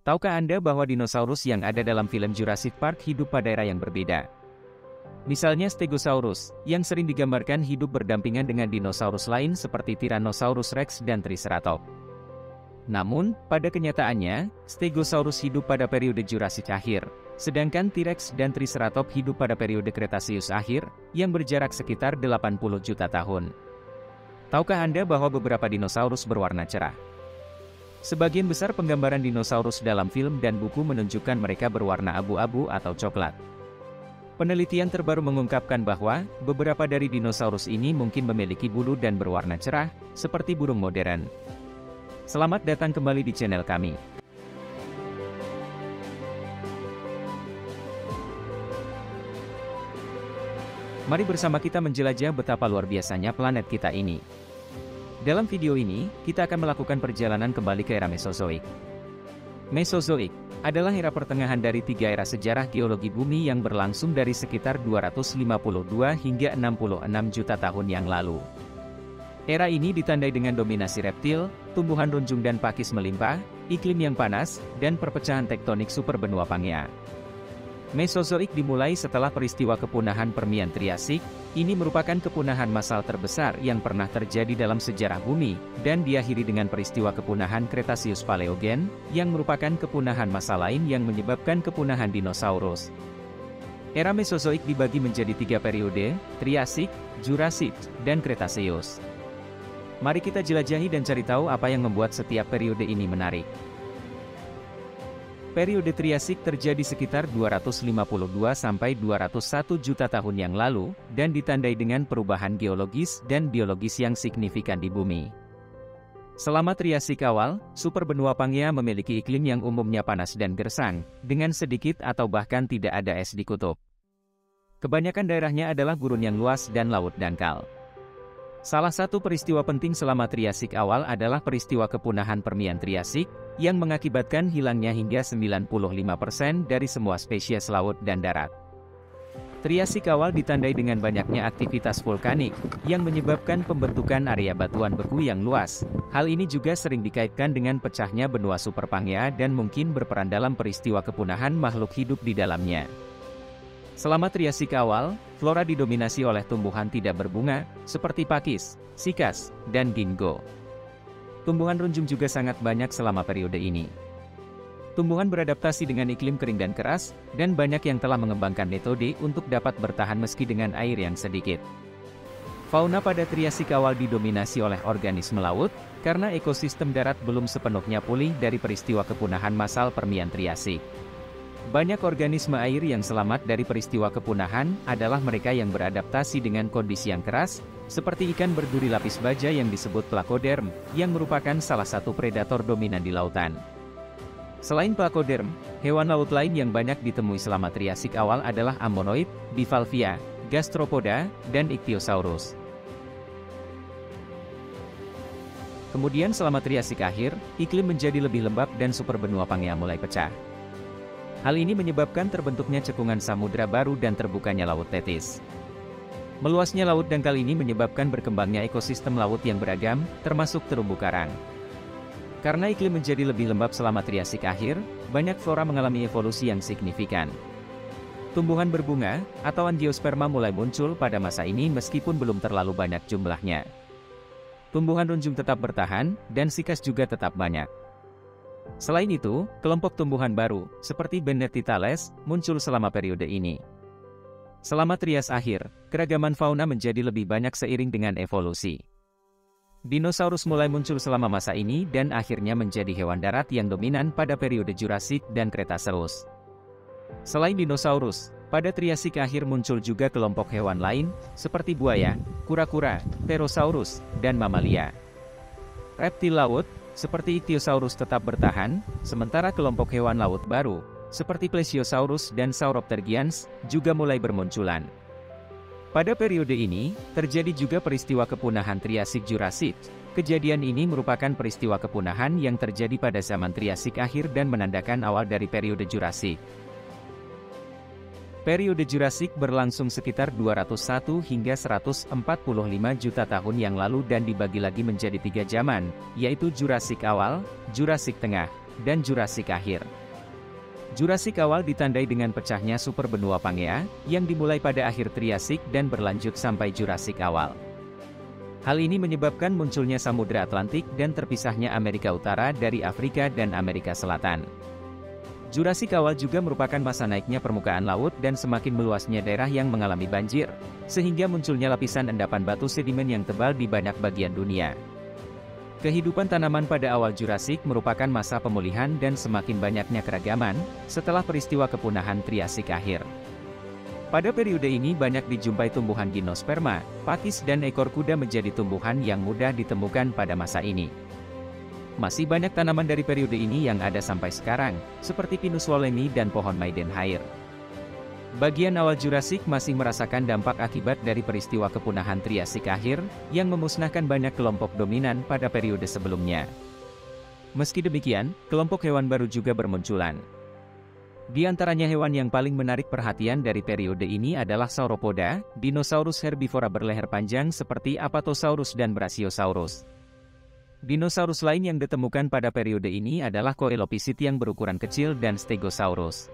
Tahukah Anda bahwa dinosaurus yang ada dalam film Jurassic Park hidup pada era yang berbeda? Misalnya Stegosaurus, yang sering digambarkan hidup berdampingan dengan dinosaurus lain seperti Tyrannosaurus Rex dan Triceratops. Namun, pada kenyataannya, Stegosaurus hidup pada periode Jurassic akhir, sedangkan T-Rex dan Triceratops hidup pada periode Cretaceous akhir, yang berjarak sekitar 80 juta tahun. Tahukah Anda bahwa beberapa dinosaurus berwarna cerah? Sebagian besar penggambaran dinosaurus dalam film dan buku menunjukkan mereka berwarna abu-abu atau coklat. Penelitian terbaru mengungkapkan bahwa beberapa dari dinosaurus ini mungkin memiliki bulu dan berwarna cerah, seperti burung modern. Selamat datang kembali di channel kami. Mari bersama kita menjelajah betapa luar biasanya planet kita ini. Dalam video ini, kita akan melakukan perjalanan kembali ke era Mesozoik. Mesozoik adalah era pertengahan dari 3 era sejarah geologi bumi yang berlangsung dari sekitar 252 hingga 66 juta tahun yang lalu. Era ini ditandai dengan dominasi reptil, tumbuhan runjung dan pakis melimpah, iklim yang panas, dan perpecahan tektonik superbenua Pangea. Mesozoik dimulai setelah peristiwa kepunahan Permian Triasik. Ini merupakan kepunahan massal terbesar yang pernah terjadi dalam sejarah bumi, dan diakhiri dengan peristiwa kepunahan Cretaceous Paleogen, yang merupakan kepunahan massal lain yang menyebabkan kepunahan dinosaurus. Era Mesozoik dibagi menjadi 3 periode, Triasik, Jurassic, dan Cretaceous. Mari kita jelajahi dan cari tahu apa yang membuat setiap periode ini menarik. Periode Triasik terjadi sekitar 252 sampai 201 juta tahun yang lalu, dan ditandai dengan perubahan geologis dan biologis yang signifikan di bumi. Selama Triasik awal, superbenua Pangea memiliki iklim yang umumnya panas dan gersang, dengan sedikit atau bahkan tidak ada es di kutub. Kebanyakan daerahnya adalah gurun yang luas dan laut dangkal. Salah satu peristiwa penting selama Triasik awal adalah peristiwa kepunahan Permian Triasik, yang mengakibatkan hilangnya hingga 95% dari semua spesies laut dan darat. Triasik awal ditandai dengan banyaknya aktivitas vulkanik, yang menyebabkan pembentukan area batuan beku yang luas. Hal ini juga sering dikaitkan dengan pecahnya benua Super Pangea dan mungkin berperan dalam peristiwa kepunahan makhluk hidup di dalamnya. Selama Triasik awal, flora didominasi oleh tumbuhan tidak berbunga, seperti pakis, sikas, dan ginkgo. Tumbuhan runjung juga sangat banyak selama periode ini. Tumbuhan beradaptasi dengan iklim kering dan keras, dan banyak yang telah mengembangkan metode untuk dapat bertahan meski dengan air yang sedikit. Fauna pada Triasik awal didominasi oleh organisme laut, karena ekosistem darat belum sepenuhnya pulih dari peristiwa kepunahan massal Permian Triasik. Banyak organisme air yang selamat dari peristiwa kepunahan adalah mereka yang beradaptasi dengan kondisi yang keras, seperti ikan berduri lapis baja yang disebut Placoderm, yang merupakan salah satu predator dominan di lautan. Selain Placoderm, hewan laut lain yang banyak ditemui selama Triasik awal adalah Ammonoid, Bivalvia, Gastropoda, dan Ichthyosaurus. Kemudian selama Triasik akhir, iklim menjadi lebih lembab dan superbenua Pangea mulai pecah. Hal ini menyebabkan terbentuknya cekungan samudra baru dan terbukanya laut Tethys. Meluasnya laut dangkal ini menyebabkan berkembangnya ekosistem laut yang beragam, termasuk terumbu karang. Karena iklim menjadi lebih lembab selama Triasik akhir, banyak flora mengalami evolusi yang signifikan. Tumbuhan berbunga, atau angiosperma mulai muncul pada masa ini meskipun belum terlalu banyak jumlahnya. Tumbuhan runjung tetap bertahan, dan sikas juga tetap banyak. Selain itu, kelompok tumbuhan baru, seperti Bennettitales, muncul selama periode ini. Selama Trias akhir, keragaman fauna menjadi lebih banyak seiring dengan evolusi. Dinosaurus mulai muncul selama masa ini dan akhirnya menjadi hewan darat yang dominan pada periode Jurassic dan Cretaceous. Selain dinosaurus, pada Triasik akhir muncul juga kelompok hewan lain, seperti buaya, kura-kura, Pterosaurus, dan mamalia. Reptil laut, seperti Ichthyosaurus tetap bertahan, sementara kelompok hewan laut baru, seperti Plesiosaurus dan Sauroptergians, juga mulai bermunculan. Pada periode ini, terjadi juga peristiwa kepunahan Triasik Jurassic. Kejadian ini merupakan peristiwa kepunahan yang terjadi pada zaman Triasik akhir dan menandakan awal dari periode Jurassic. Periode Jurassic berlangsung sekitar 201 hingga 145 juta tahun yang lalu dan dibagi lagi menjadi 3 zaman, yaitu Jurassic awal, Jurassic tengah, dan Jurasik akhir. Jurasik awal ditandai dengan pecahnya superbenua Pangea, yang dimulai pada akhir Triasik dan berlanjut sampai Jurasik awal. Hal ini menyebabkan munculnya Samudra Atlantik dan terpisahnya Amerika Utara dari Afrika dan Amerika Selatan. Jurasik awal juga merupakan masa naiknya permukaan laut dan semakin meluasnya daerah yang mengalami banjir, sehingga munculnya lapisan endapan batu sedimen yang tebal di banyak bagian dunia. Kehidupan tanaman pada awal Jurasik merupakan masa pemulihan dan semakin banyaknya keragaman, setelah peristiwa kepunahan Triasik akhir. Pada periode ini banyak dijumpai tumbuhan gimnosperma, pakis dan ekor kuda menjadi tumbuhan yang mudah ditemukan pada masa ini. Masih banyak tanaman dari periode ini yang ada sampai sekarang, seperti Pinus wollemi dan pohon Maidenhair. Bagian awal Jurasik masih merasakan dampak akibat dari peristiwa kepunahan Triasik akhir, yang memusnahkan banyak kelompok dominan pada periode sebelumnya. Meski demikian, kelompok hewan baru juga bermunculan. Di antaranya hewan yang paling menarik perhatian dari periode ini adalah Sauropoda, dinosaurus herbivora berleher panjang seperti Apatosaurus dan Brachiosaurus. Dinosaurus lain yang ditemukan pada periode ini adalah Coelophysit yang berukuran kecil dan Stegosaurus.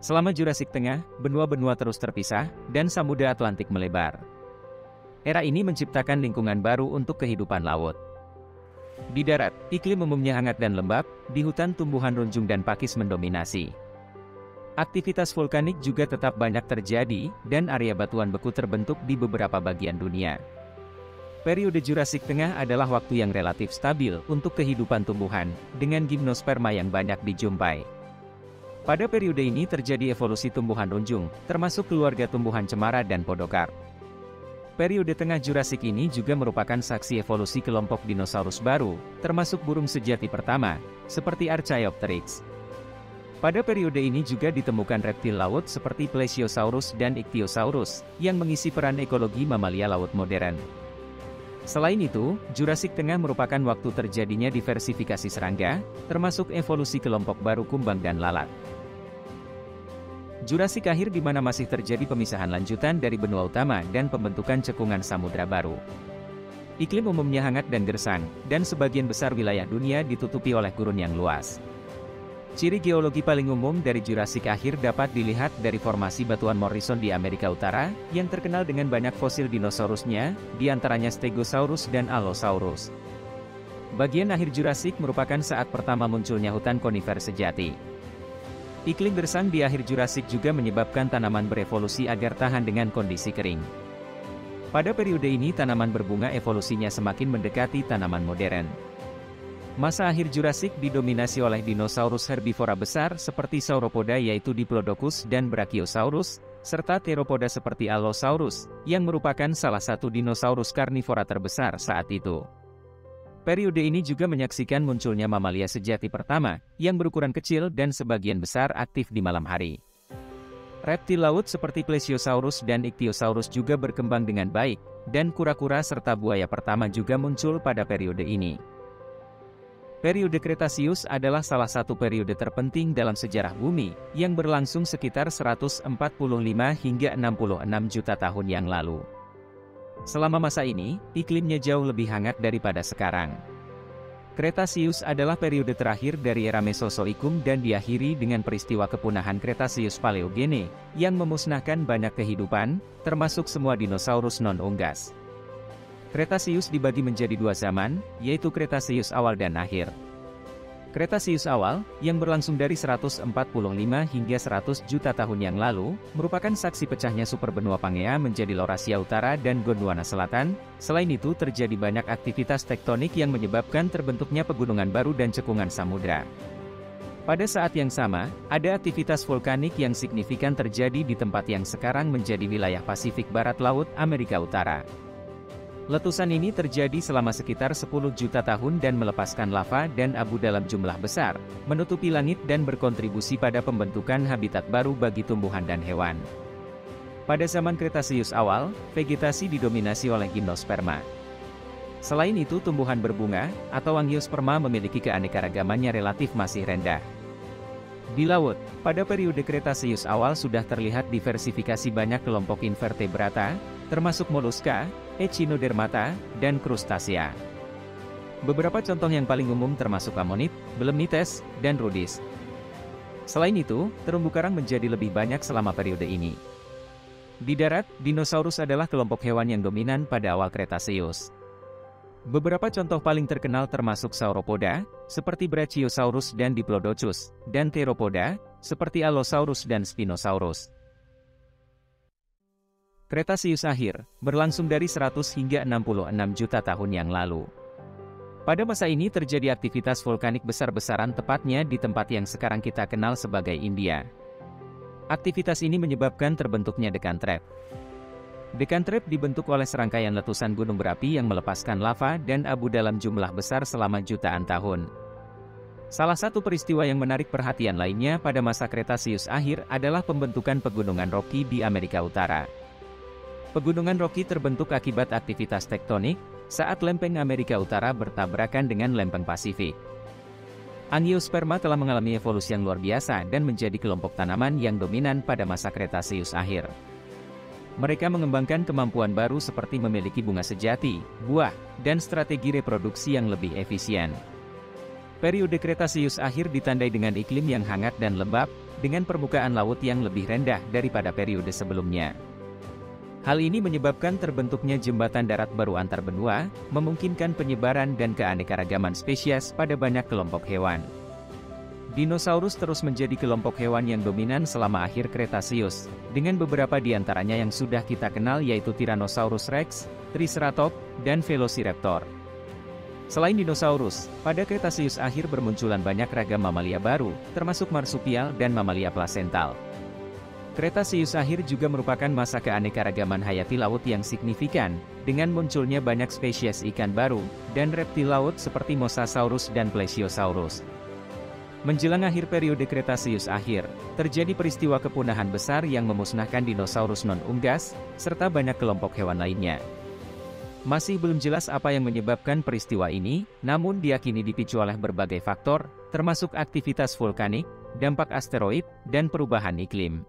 Selama Jurasik Tengah, benua-benua terus terpisah, dan Samudra Atlantik melebar. Era ini menciptakan lingkungan baru untuk kehidupan laut. Di darat, iklim umumnya hangat dan lembab, di hutan tumbuhan runjung dan pakis mendominasi. Aktivitas vulkanik juga tetap banyak terjadi, dan area batuan beku terbentuk di beberapa bagian dunia. Periode Jurasik Tengah adalah waktu yang relatif stabil untuk kehidupan tumbuhan, dengan gimnosperma yang banyak dijumpai. Pada periode ini terjadi evolusi tumbuhan runjung, termasuk keluarga tumbuhan cemara dan podokarp. Periode tengah Jurasik ini juga merupakan saksi evolusi kelompok dinosaurus baru, termasuk burung sejati pertama, seperti Archaeopteryx. Pada periode ini juga ditemukan reptil laut seperti Plesiosaurus dan Ichthyosaurus, yang mengisi peran ekologi mamalia laut modern. Selain itu, Jurasik Tengah merupakan waktu terjadinya diversifikasi serangga, termasuk evolusi kelompok baru kumbang dan lalat. Jurasik akhir di mana masih terjadi pemisahan lanjutan dari benua utama dan pembentukan cekungan samudra baru. Iklim umumnya hangat dan gersang, dan sebagian besar wilayah dunia ditutupi oleh gurun yang luas. Ciri geologi paling umum dari Jurasik akhir dapat dilihat dari formasi batuan Morrison di Amerika Utara, yang terkenal dengan banyak fosil dinosaurusnya, di antaranya Stegosaurus dan Allosaurus. Bagian akhir Jurasik merupakan saat pertama munculnya hutan konifer sejati. Iklim gersang di akhir Jurasik juga menyebabkan tanaman berevolusi agar tahan dengan kondisi kering. Pada periode ini tanaman berbunga evolusinya semakin mendekati tanaman modern. Masa akhir Jurasik didominasi oleh dinosaurus herbivora besar seperti Sauropoda yaitu Diplodocus dan Brachiosaurus, serta Theropoda seperti Allosaurus, yang merupakan salah satu dinosaurus karnivora terbesar saat itu. Periode ini juga menyaksikan munculnya mamalia sejati pertama, yang berukuran kecil dan sebagian besar aktif di malam hari. Reptil laut seperti Plesiosaurus dan Ichthyosaurus juga berkembang dengan baik, dan kura-kura serta buaya pertama juga muncul pada periode ini. Periode Kretasius adalah salah satu periode terpenting dalam sejarah bumi, yang berlangsung sekitar 145 hingga 66 juta tahun yang lalu. Selama masa ini, iklimnya jauh lebih hangat daripada sekarang. Kretasius adalah periode terakhir dari era Mesozoikum dan diakhiri dengan peristiwa kepunahan Kretasius Paleogene, yang memusnahkan banyak kehidupan, termasuk semua dinosaurus non-unggas. Kretasius dibagi menjadi dua zaman, yaitu Kretasius awal dan akhir. Kretasius awal, yang berlangsung dari 145 hingga 100 juta tahun yang lalu, merupakan saksi pecahnya superbenua Pangea menjadi Laurasia Utara dan Gondwana Selatan. Selain itu terjadi banyak aktivitas tektonik yang menyebabkan terbentuknya pegunungan baru dan cekungan samudra. Pada saat yang sama, ada aktivitas vulkanik yang signifikan terjadi di tempat yang sekarang menjadi wilayah Pasifik Barat Laut Amerika Utara. Letusan ini terjadi selama sekitar 10 juta tahun dan melepaskan lava dan abu dalam jumlah besar, menutupi langit dan berkontribusi pada pembentukan habitat baru bagi tumbuhan dan hewan. Pada zaman Kretasius awal, vegetasi didominasi oleh gimnosperma. Selain itu tumbuhan berbunga, atau angiosperma memiliki keanekaragamannya relatif masih rendah. Di laut, pada periode Kretasius awal sudah terlihat diversifikasi banyak kelompok invertebrata, termasuk moluska, Echinodermata, dan Crustacea. Beberapa contoh yang paling umum termasuk Ammonit, Belemnites, dan Rudis. Selain itu, terumbu karang menjadi lebih banyak selama periode ini. Di darat, dinosaurus adalah kelompok hewan yang dominan pada awal Cretaceous. Beberapa contoh paling terkenal termasuk Sauropoda, seperti Brachiosaurus dan Diplodocus, dan Theropoda, seperti Allosaurus dan Spinosaurus. Cretaceous akhir, berlangsung dari 100 hingga 66 juta tahun yang lalu. Pada masa ini terjadi aktivitas vulkanik besar-besaran tepatnya di tempat yang sekarang kita kenal sebagai India. Aktivitas ini menyebabkan terbentuknya Deccan Trap. Deccan Trap dibentuk oleh serangkaian letusan gunung berapi yang melepaskan lava dan abu dalam jumlah besar selama jutaan tahun. Salah satu peristiwa yang menarik perhatian lainnya pada masa Cretaceous akhir adalah pembentukan pegunungan Rocky di Amerika Utara. Pegunungan Rocky terbentuk akibat aktivitas tektonik saat lempeng Amerika Utara bertabrakan dengan lempeng Pasifik. Angiosperma telah mengalami evolusi yang luar biasa dan menjadi kelompok tanaman yang dominan pada masa Cretaceous akhir. Mereka mengembangkan kemampuan baru seperti memiliki bunga sejati, buah, dan strategi reproduksi yang lebih efisien. Periode Cretaceous akhir ditandai dengan iklim yang hangat dan lembab, dengan permukaan laut yang lebih rendah daripada periode sebelumnya. Hal ini menyebabkan terbentuknya jembatan darat baru antar benua, memungkinkan penyebaran dan keanekaragaman spesies pada banyak kelompok hewan. Dinosaurus terus menjadi kelompok hewan yang dominan selama akhir Cretaceous, dengan beberapa di antaranya yang sudah kita kenal yaitu Tyrannosaurus Rex, Triceratops, dan Velociraptor. Selain dinosaurus, pada Cretaceous akhir bermunculan banyak ragam mamalia baru, termasuk marsupial dan mamalia plasental. Cretaceous akhir juga merupakan masa keanekaragaman hayati laut yang signifikan, dengan munculnya banyak spesies ikan baru, dan reptil laut seperti Mosasaurus dan Plesiosaurus. Menjelang akhir periode Cretaceous akhir, terjadi peristiwa kepunahan besar yang memusnahkan dinosaurus non-unggas, serta banyak kelompok hewan lainnya. Masih belum jelas apa yang menyebabkan peristiwa ini, namun diyakini dipicu oleh berbagai faktor, termasuk aktivitas vulkanik, dampak asteroid, dan perubahan iklim.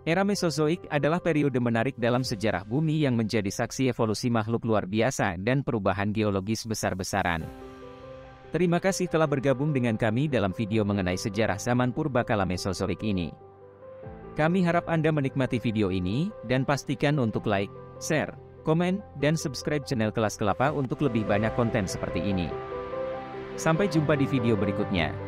Era Mesozoik adalah periode menarik dalam sejarah bumi yang menjadi saksi evolusi makhluk luar biasa dan perubahan geologis besar-besaran. Terima kasih telah bergabung dengan kami dalam video mengenai sejarah zaman Purbakala Mesozoik ini. Kami harap Anda menikmati video ini, dan pastikan untuk like, share, komen, dan subscribe channel Kelas Kelapa untuk lebih banyak konten seperti ini. Sampai jumpa di video berikutnya.